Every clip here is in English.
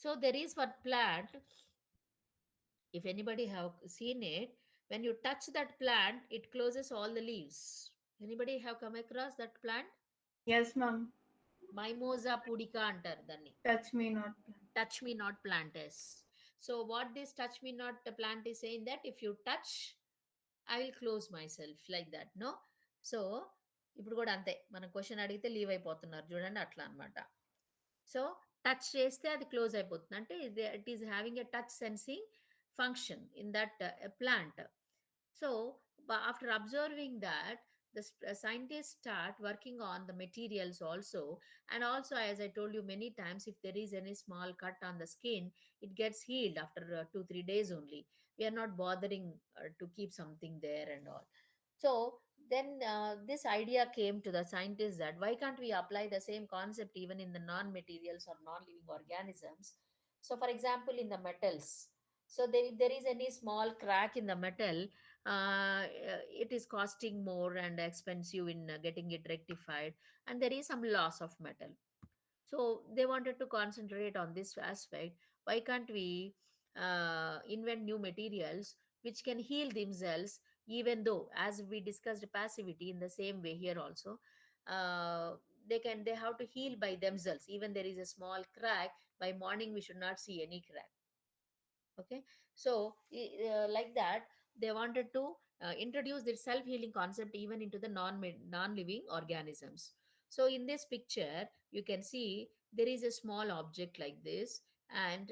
So there is one plant, if anybody have seen it, when you touch that plant, it closes all the leaves. Anybody have come across that plant? Yes, ma'am. Mimosa pudica antar danni. Touch me not plant. Touch me not plant is. So what this touch me not plant is saying, that if you touch, I will close myself, like that, no? So ఇప్పుడు కూడా అంతే, మన question అడిగితే leave అయిపోతున్నారు చూడండి, అట్లా అనమాట. So touch చేస్తే అది క్లోజ్ అయిపోతుంది, అంటే it is having a touch sensing function in that plant. So, after observing that, the scientists start working on the materials also. And also, as I told you many times, if there is any small cut on the skin, it gets healed after 2 3 days only. We are not bothering to keep something there and all. So then this idea came to the scientists, that why can't we apply the same concept even in the non-materials or non-living organisms? So for example, in the metals, so if there is any small crack in the metal, it is costing more and expensive in getting it rectified, and there is some loss of metal. So they wanted to concentrate on this aspect. Why can't we invent new materials which can heal themselves, even though, as we discussed passivity, in the same way here also, uh, they have to heal by themselves. Even there is a small crack, by morning we should not see any crack. Okay. So like that, they wanted to introduce the self healing concept even into the non living organisms. So in this picture you can see there is a small object like this, and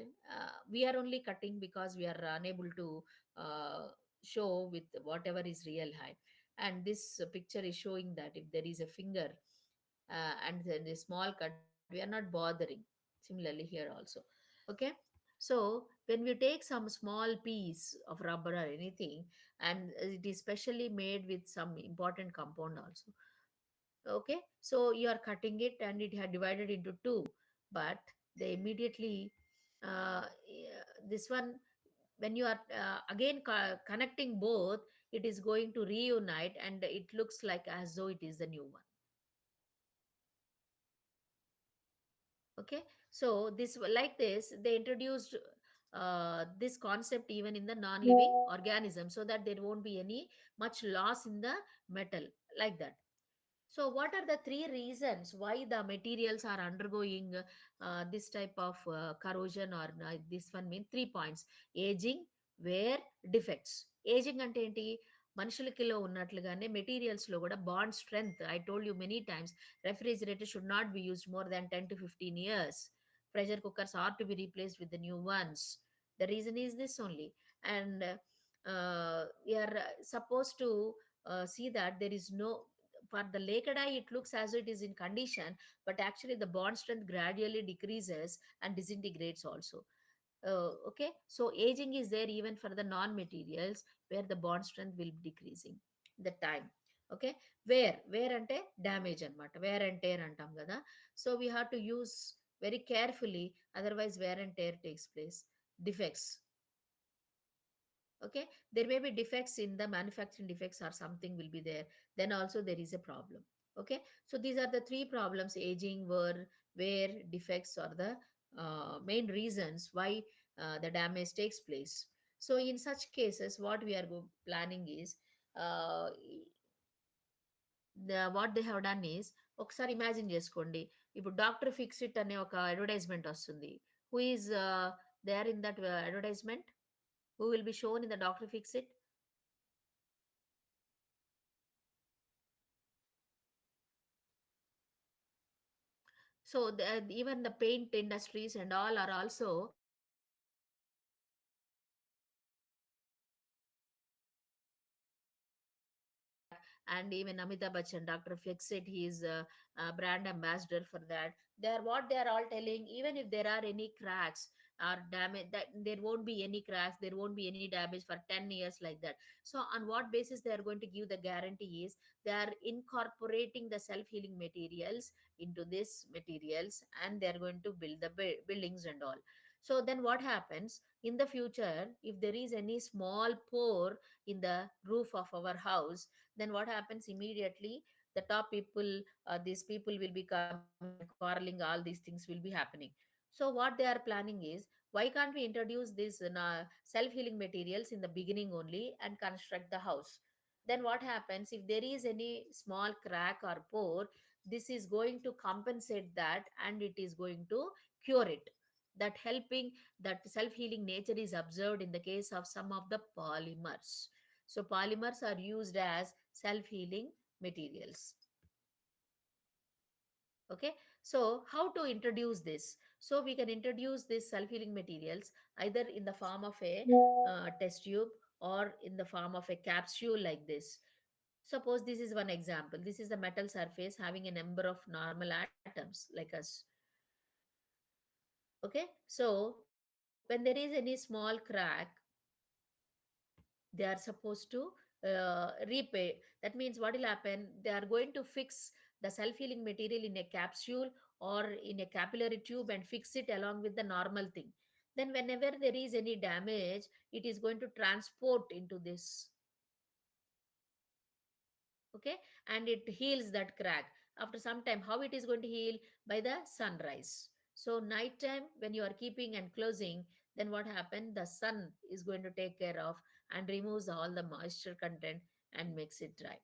we are only cutting because we are unable to uh, show with whatever is real height. And this picture is showing that if there is a finger and then a small cut, we are not bothering. Similarly here also. Okay. So when we take some small piece of rubber or anything, and it is specially made with some important compound also. Okay. So you are cutting it and it had divided into two, but they immediately this one, when you are again connecting both, it is going to reunite and it looks like as though it is the new one. Okay. So this, like this, they introduced this concept even in the non-living organism, so that there won't be any much loss in the metal, like that. So what are the three reasons why the materials are undergoing this type of corrosion, or this one mean 3 points: aging, wear, defects. Aging అంటే ఏంటి? మనుషులకిలో ఉన్నట్లుగానే materials లో కూడా bond strength, I told you many times, refrigerator should not be used more than 10 to 15 years. Pressure cookers are to be replaced with the new ones. The reason is this only. And we are supposed to see that there is no, for the naked eye it looks as though it is in condition, but actually the bond strength gradually decreases and disintegrates also. Okay. So aging is there even for the non materials, where the bond strength will be decreasing the time. Okay. Wear ante damage anamata, wear and tear antam kada. So we have to use very carefully, otherwise wear and tear takes place. Defects. Okay. There may be defects in the manufacturing, defects or something will be there, then also there is a problem. Okay. So these are the three problems: aging, wear, defects are the main reasons why the damage takes place. So in such cases what we are planning is, uh, what they have done is, ఒకసారి imagine చేసుకోండి, ఇప్పుడు doctor fix it అనే ఒక advertisement వస్తుంది. Who is there in that advertisement? Who will be shown in the Dr. Fix It? So even the paint industries and all are also and even Amitabh Bachchan, Dr. Fixit, he is a brand ambassador for that. They are what they are all telling. Even if there are any cracks or damage, that there won't be any cracks, there won't be any damage for 10 years, like that. So on what basis they are going to give the guarantee is, they are incorporating the self healing materials into these materials, and they are going to build the buildings and all. So then what happens in the future, if there is any small pore in the roof of our house, then what happens immediately? The top people, these people will be coming and quarreling, all these things will be happening. So what they are planning is, why can't we introduce these self-healing materials in the beginning only and construct the house? Then what happens if there is any small crack or pore? This is going to compensate that, and it is going to cure it. That helping, that self-healing nature is observed in the case of some of the polymers. So polymers are used as self-healing materials. Okay, so how to introduce this? So we can introduce these self-healing materials either in the form of a test tube, or in the form of a capsule like this. Suppose this is one example. This is the metal surface having a number of normal atoms like us. Okay, so when there is any small crack, they are supposed to repay. That means what will happen, they are going to fix the self-healing material in a capsule or in a capillary tube and fix it along with the normal thing. Then whenever there is any damage, it is going to transport into this. Okay, and it heals that crack after some time. How it is going to heal? By the sunrise. So night time when you are keeping and closing, then what happened, the sun is going to take care of and removes all the moisture content and makes it dry.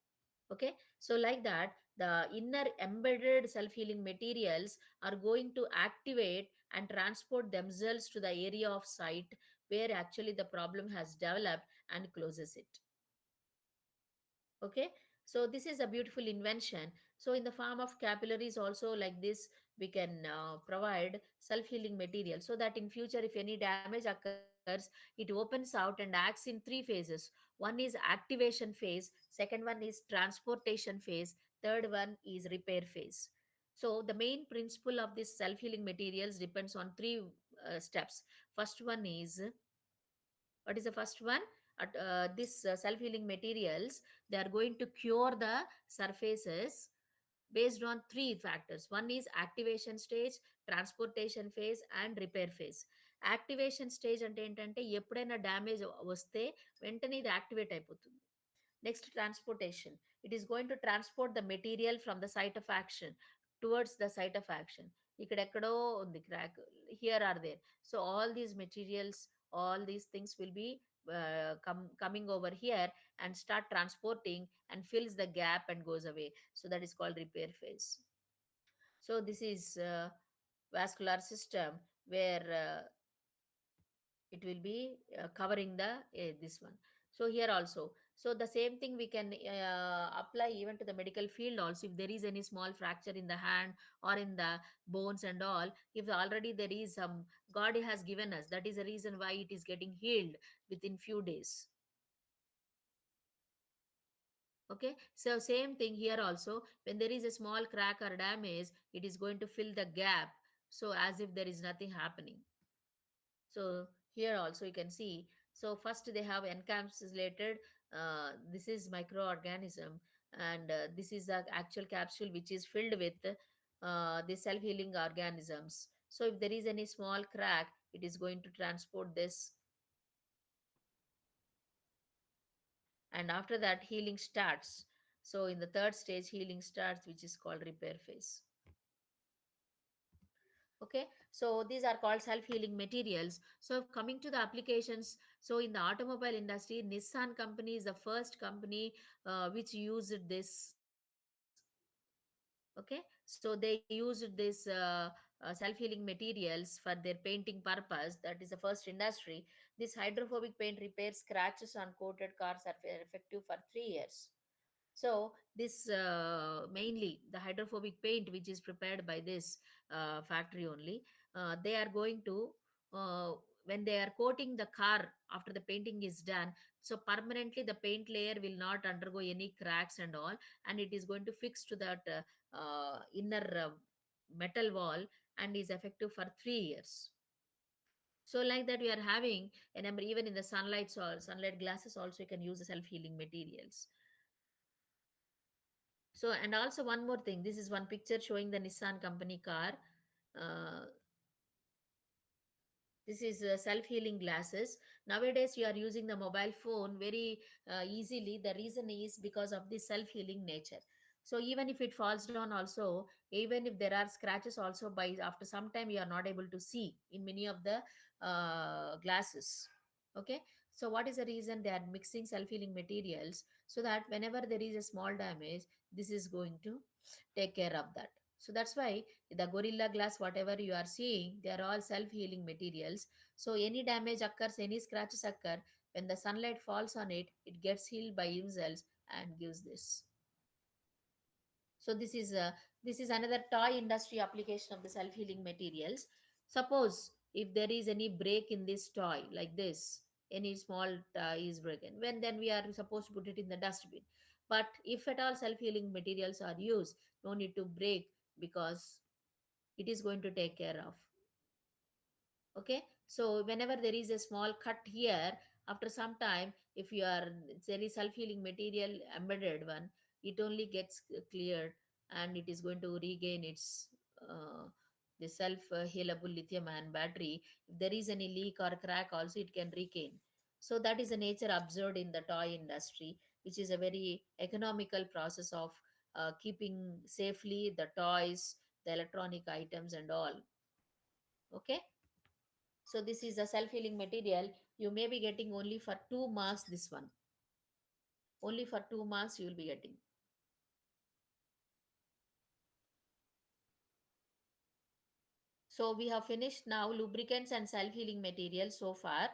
Okay, so like that, the inner embedded self-healing materials are going to activate and transport themselves to the area of site where actually the problem has developed and closes it. Okay, so this is a beautiful invention. So in the form of capillaries also like this, we can provide self-healing material, so that in future if any damage occurs, it opens out and acts in three phases. One is activation phase, second one is transportation phase, third one is repair phase. So the main principle of this self-healing materials depends on three steps. First one is, what is the first one? This self-healing materials, they are going to cure the surfaces based on three factors. One is activation stage, transportation phase and repair phase. Activation stage అంటే ఏంటంటే ఎప్పుడైనా damage వస్తే వెంటనే ఇది activate అయిపోతుంది. Next transportation, it is going to transport the material from the site of action towards the site of action. ఇక్కడ ఎక్కడో ఉంది crack, here or there. So all these materials, all these things will be coming over here and start transporting and fills the gap and goes away. So that is called repair phase. So this is vascular system where it will be covering the this one. So here also, so the same thing we can apply even to the medical field also. If there is any small fracture in the hand or in the bones and all, if already there is some, god has given us, that is the reason why it is getting healed within few days. Okay, so same thing here also, when there is a small crack or damage, it is going to fill the gap, so as if there is nothing happening. So here also you can see, so first they have encapsulated, this is microorganism, and this is the actual capsule which is filled with the self-healing organisms. So if there is any small crack, it is going to transport this, and after that healing starts. So in the third stage healing starts, which is called repair phase. Okay, so these are called self-healing materials. So coming to the applications, so in the automobile industry, Nissan company is the first company which used this. Okay, so they used this self-healing materials for their painting purpose. That is the first industry. This hydrophobic paint repairs scratches on coated cars, are effective for 3 years. So this mainly the hydrophobic paint which is prepared by this factory only, they are going to uh, when they are coating the car after the painting is done, so permanently the paint layer will not undergo any cracks and all, and it is going to fix to that inner metal wall, and is effective for 3 years. So like that we are having a number, even in the sunlight, or sunlight glasses also you can use the self-healing materials. So, and also one more thing, this is one picture showing the Nissan company car. Uh, this is self-healing glasses. Nowadays, you are using the mobile phone very easily. The reason is because of the self-healing nature. So even if it falls down also, even if there are scratches also, by after some time you are not able to see in many of the glasses. Okay, so what is the reason? They are mixing self-healing materials so that whenever there is a small damage, this is going to take care of that. So that's why the Gorilla Glass, whatever you are seeing, they are all self-healing materials. So any damage occurs, any scratches occur, when the sunlight falls on it, it gets healed by itself and gives this. So this is another toy industry application of the self healing materials. Suppose if there is any break in this toy like this, any small toy is broken, when then we are supposed to put it in the dustbin. But if at all self healing materials are used, no need to break, because it is going to take care of. Okay, so whenever there is a small cut here, after some time, if you are there is self-healing material embedded one, it only gets cleared, and it is going to regain its the self-healable lithium ion battery. If there is any leak or crack also, it can regain. So that is the nature observed in the toy industry, which is a very economical process of keeping safely the toys, the electronic items and all. Okay, so this is a self-healing material. You may be getting only for 2 marks this one. Only for 2 marks you will be getting. So we have finished now lubricants and self-healing materials so far.